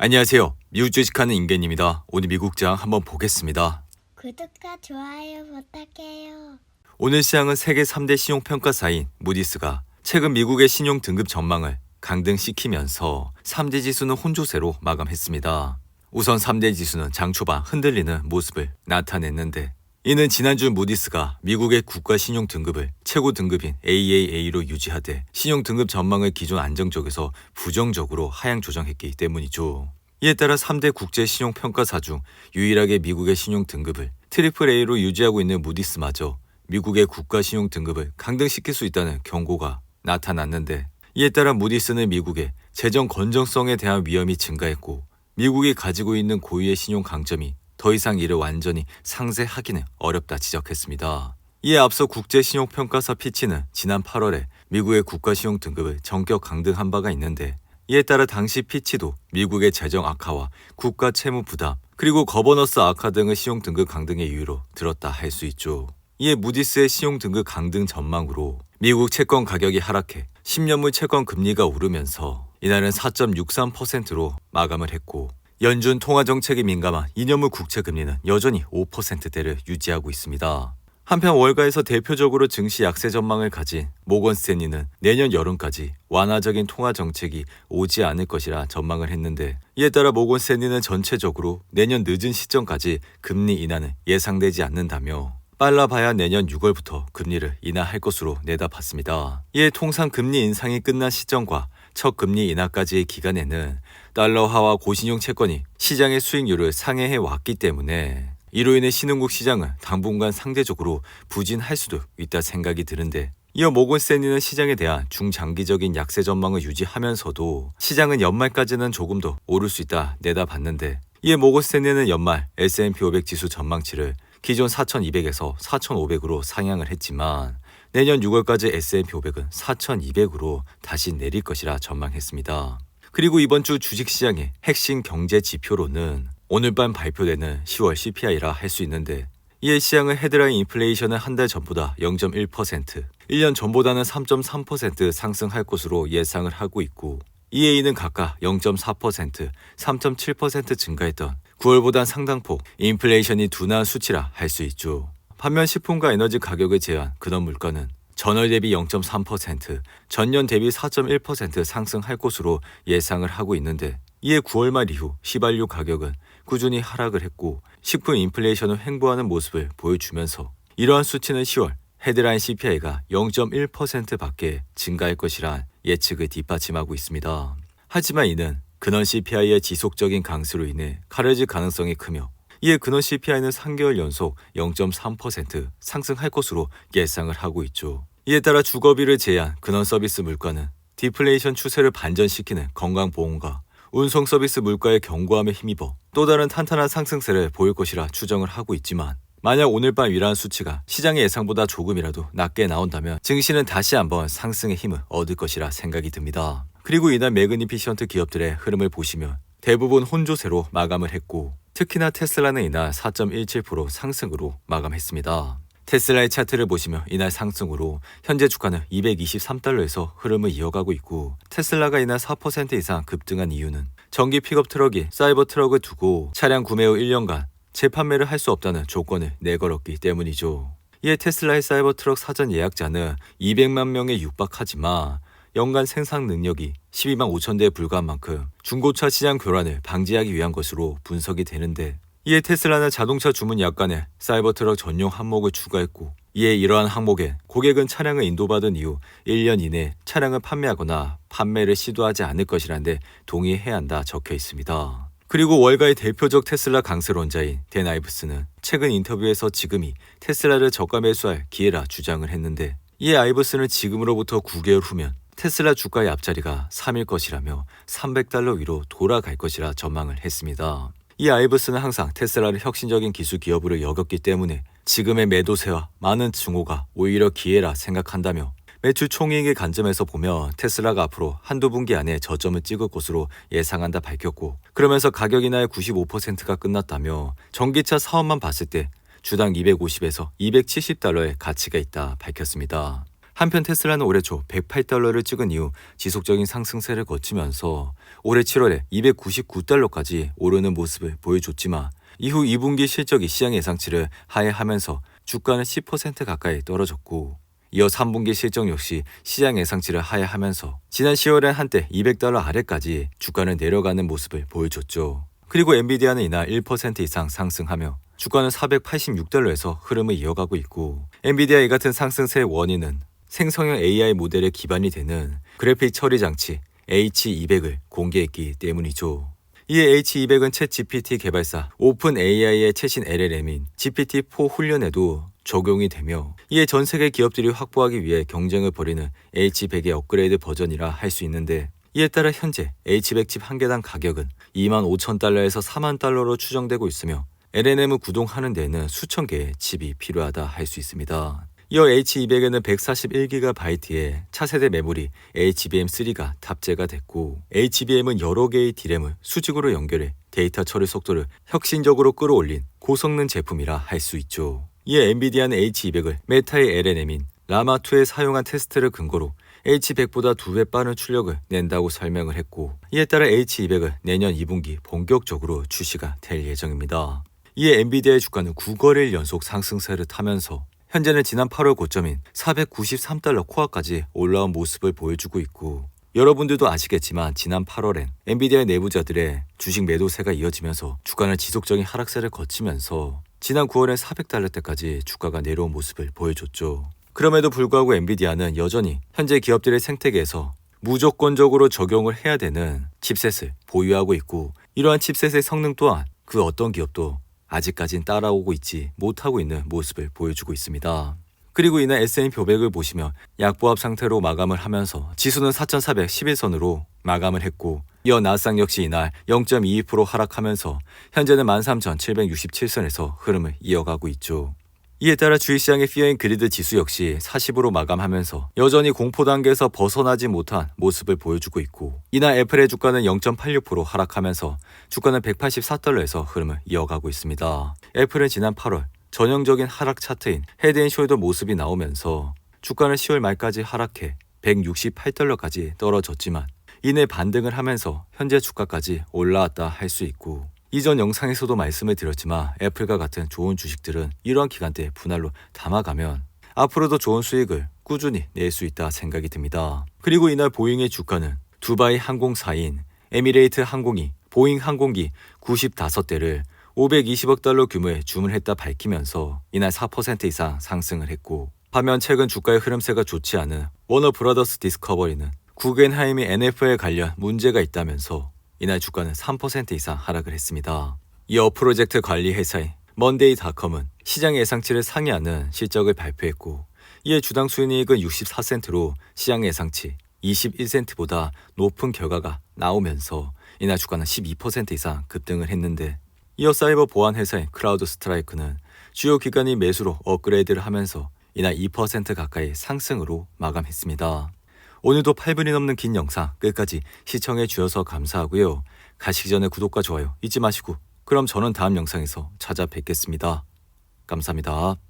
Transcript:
안녕하세요. 미국 주식하는 임계입니다. 오늘 미국장 한번 보겠습니다. 구독과 좋아요 부탁해요. 오늘 시장은 세계 3대 신용평가사인 무디스가 최근 미국의 신용 등급 전망을 강등시키면서 3대 지수는 혼조세로 마감했습니다. 우선 3대 지수는 장 초반 흔들리는 모습을 나타냈는데 이는 지난주 무디스가 미국의 국가 신용 등급을 최고 등급인 AAA로 유지하되 신용 등급 전망을 기존 안정적에서 부정적으로 하향 조정했기 때문이죠. 이에 따라 3대 국제 신용 평가사 중 유일하게 미국의 신용 등급을 트리플 A로 유지하고 있는 무디스마저 미국의 국가 신용 등급을 강등시킬 수 있다는 경고가 나타났는데 이에 따라 무디스는 미국의 재정 건전성에 대한 위험이 증가했고 미국이 가지고 있는 고유의 신용 강점이 더 이상 이를 완전히 상쇄하기는 어렵다 지적했습니다. 이에 앞서 국제신용평가사 피치는 지난 8월에 미국의 국가신용 등급을 전격 강등한 바가 있는데 이에 따라 당시 피치도 미국의 재정 악화와 국가 채무 부담 그리고 거버넌스 악화 등의 신용 등급 강등의 이유로 들었다 할 수 있죠. 이에 무디스의 신용 등급 강등 전망으로 미국 채권 가격이 하락해 10년물 채권 금리가 오르면서 이날은 4.63%로 마감을 했고 연준 통화정책에 민감한 2년물 국채금리는 여전히 5%대를 유지하고 있습니다. 한편 월가에서 대표적으로 증시 약세 전망을 가진 모건 스탠리는 내년 여름까지 완화적인 통화정책이 오지 않을 것이라 전망을 했는데 이에 따라 모건 스탠리는 전체적으로 내년 늦은 시점까지 금리 인하는 예상되지 않는다며 빨라봐야 내년 6월부터 금리를 인하할 것으로 내다봤습니다. 이에 통상 금리 인상이 끝난 시점과 첫 금리 인하까지의 기간에는 달러화와 고신용 채권이 시장의 수익률을 상회해 왔기 때문에 이로 인해 신흥국 시장은 당분간 상대적으로 부진할 수도 있다 생각이 드는데 이어 모건 스탠리는 시장에 대한 중장기적인 약세 전망을 유지하면서도 시장은 연말까지는 조금 더 오를 수 있다 내다봤는데 이에 모건 스탠리는 연말 S&P 500 지수 전망치를 기존 4,200에서 4,500으로 상향을 했지만 내년 6월까지 S&P 500은 4,200으로 다시 내릴 것이라 전망했습니다. 그리고 이번 주 주식시장의 핵심 경제 지표로는 오늘 밤 발표되는 10월 CPI라 할 수 있는데 이에 시장은 헤드라인 인플레이션은 한 달 전보다 0.1%, 1년 전보다는 3.3% 상승할 것으로 예상을 하고 있고 이에 이는 각각 0.4%, 3.7% 증가했던 9월보단 상당폭 인플레이션이 둔화한 수치라 할 수 있죠. 반면 식품과 에너지 가격을 제한 근원 물가는 전월 대비 0.3%, 전년 대비 4.1% 상승할 것으로 예상을 하고 있는데 이에 9월 말 이후 휘발유 가격은 꾸준히 하락을 했고 식품 인플레이션을 횡보하는 모습을 보여주면서 이러한 수치는 10월 헤드라인 CPI가 0.1%밖에 증가할 것이란 예측을 뒷받침하고 있습니다. 하지만 이는 근원 CPI의 지속적인 강수로 인해 가려질 가능성이 크며 이에 근원 CPI는 3개월 연속 0.3% 상승할 것으로 예상을 하고 있죠. 이에 따라 주거비를 제한 근원 서비스 물가는 디플레이션 추세를 반전시키는 건강보험과 운송 서비스 물가의 견고함에 힘입어 또 다른 탄탄한 상승세를 보일 것이라 추정을 하고 있지만 만약 오늘 밤 이러한 수치가 시장의 예상보다 조금이라도 낮게 나온다면 증시는 다시 한번 상승의 힘을 얻을 것이라 생각이 듭니다. 그리고 이날 매그니피션트 기업들의 흐름을 보시면 대부분 혼조세로 마감을 했고 특히나 테슬라는 이날 4.17% 상승으로 마감했습니다. 테슬라의 차트를 보시면 이날 상승으로 현재 주가는 223달러에서 흐름을 이어가고 있고 테슬라가 이날 4% 이상 급등한 이유는 전기 픽업 트럭이 사이버 트럭을 두고 차량 구매 후 1년간 재판매를 할 수 없다는 조건을 내걸었기 때문이죠. 이에 테슬라의 사이버 트럭 사전 예약자는 200만 명에 육박하지만 연간 생산 능력이 12만 5천 대에 불과한 만큼 중고차 시장 교란을 방지하기 위한 것으로 분석이 되는데 이에 테슬라는 자동차 주문 약관에 사이버 트럭 전용 항목을 추가했고 이에 이러한 항목에 고객은 차량을 인도받은 이후 1년 이내 차량을 판매하거나 판매를 시도하지 않을 것이라는데 동의해야 한다 적혀 있습니다. 그리고 월가의 대표적 테슬라 강세론자인 댄 아이브스는 최근 인터뷰에서 지금이 테슬라를 저가 매수할 기회라 주장을 했는데 이에 아이브스는 지금으로부터 9개월 후면 테슬라 주가의 앞자리가 3일 것이라며 300달러 위로 돌아갈 것이라 전망을 했습니다. 이 아이브스는 항상 테슬라를 혁신적인 기술 기업으로 여겼기 때문에 지금의 매도세와 많은 증오가 오히려 기회라 생각한다며 매출 총이익의 관점에서 보면 테슬라가 앞으로 한두 분기 안에 저점을 찍을 것으로 예상한다 밝혔고 그러면서 가격 인하의 95%가 끝났다며 전기차 사업만 봤을 때 주당 250에서 270달러의 가치가 있다 밝혔습니다. 한편 테슬라는 올해 초 108달러를 찍은 이후 지속적인 상승세를 거치면서 올해 7월에 299달러까지 오르는 모습을 보여줬지만 이후 2분기 실적이 시장 예상치를 하회하면서 주가는 10% 가까이 떨어졌고 이어 3분기 실적 역시 시장 예상치를 하회하면서 지난 10월엔 한때 200달러 아래까지 주가는 내려가는 모습을 보여줬죠. 그리고 엔비디아는 이날 1% 이상 상승하며 주가는 486달러에서 흐름을 이어가고 있고 엔비디아 이 같은 상승세의 원인은 생성형 AI 모델의 기반이 되는 그래픽 처리 장치 H200을 공개했기 때문이죠. 이에 H200은 챗 GPT 개발사 오픈 AI의 최신 LLM인 GPT-4 훈련에도 적용이 되며 이에 전 세계 기업들이 확보하기 위해 경쟁을 벌이는 H100의 업그레이드 버전이라 할 수 있는데 이에 따라 현재 H100 칩 한 개당 가격은 25,000달러에서 40,000달러로 추정되고 있으며 LLM을 구동하는 데에는 수천 개의 칩이 필요하다 할 수 있습니다. 이어 H200에는 141GB의 차세대 메모리 HBM3가 탑재가 됐고 HBM은 여러 개의 D램을 수직으로 연결해 데이터 처리 속도를 혁신적으로 끌어올린 고성능 제품이라 할 수 있죠. 이에 엔비디아는 H200을 메타의 LLM인 라마2에 사용한 테스트를 근거로 H100보다 2배 빠른 출력을 낸다고 설명을 했고 이에 따라 H200을 내년 2분기 본격적으로 출시가 될 예정입니다. 이에 엔비디아의 주가는 9거래일 연속 상승세를 타면서 현재는 지난 8월 고점인 493달러 코아까지 올라온 모습을 보여주고 있고 여러분들도 아시겠지만 지난 8월엔 엔비디아 내부자들의 주식 매도세가 이어지면서 주가는 지속적인 하락세를 거치면서 지난 9월엔 400달러대까지 주가가 내려온 모습을 보여줬죠. 그럼에도 불구하고 엔비디아는 여전히 현재 기업들의 생태계에서 무조건적으로 적용을 해야 되는 칩셋을 보유하고 있고 이러한 칩셋의 성능 또한 그 어떤 기업도 아직까진 따라오고 있지 못하고 있는 모습을 보여주고 있습니다. 그리고 이날 S&P 500을 보시면 약보합 상태로 마감을 하면서 지수는 4,411선으로 마감을 했고 이어 나스닥 역시 이날 0.22% 하락하면서 현재는 13,767선에서 흐름을 이어가고 있죠. 이에 따라 주식시장의 피어인 그리드 지수 역시 40으로 마감하면서 여전히 공포 단계에서 벗어나지 못한 모습을 보여주고 있고 이날 애플의 주가는 0.86% 하락하면서 주가는 184달러에서 흐름을 이어가고 있습니다. 애플은 지난 8월 전형적인 하락 차트인 헤드앤숄더 모습이 나오면서 주가는 10월 말까지 하락해 168달러까지 떨어졌지만 이내 반등을 하면서 현재 주가까지 올라왔다 할 수 있고 이전 영상에서도 말씀을 드렸지만 애플과 같은 좋은 주식들은 이러한 기간대 분할로 담아가면 앞으로도 좋은 수익을 꾸준히 낼 수 있다 생각이 듭니다. 그리고 이날 보잉의 주가는 두바이 항공사인 에미레이트 항공이 보잉 항공기 95대를 520억 달러 규모의 주문했다 밝히면서 이날 4% 이상 상승을 했고 반면 최근 주가의 흐름세가 좋지 않은 워너 브라더스 디스커버리는 구겐하임이 NFL 관련 문제가 있다면서 이날 주가는 3% 이상 하락을 했습니다. 이어 프로젝트 관리 회사인 먼데이닷컴은 시장 예상치를 상회하는 실적을 발표했고 이에 주당 수익은 64센트로 시장 예상치 21센트보다 높은 결과가 나오면서 이날 주가는 12% 이상 급등을 했는데 이어 사이버 보안 회사인 크라우드 스트라이크는 주요 기관이 매수로 업그레이드를 하면서 이날 2% 가까이 상승으로 마감했습니다. 오늘도 8분이 넘는 긴 영상 끝까지 시청해 주셔서 감사하고요. 가시기 전에 구독과 좋아요 잊지 마시고 그럼 저는 다음 영상에서 찾아뵙겠습니다. 감사합니다.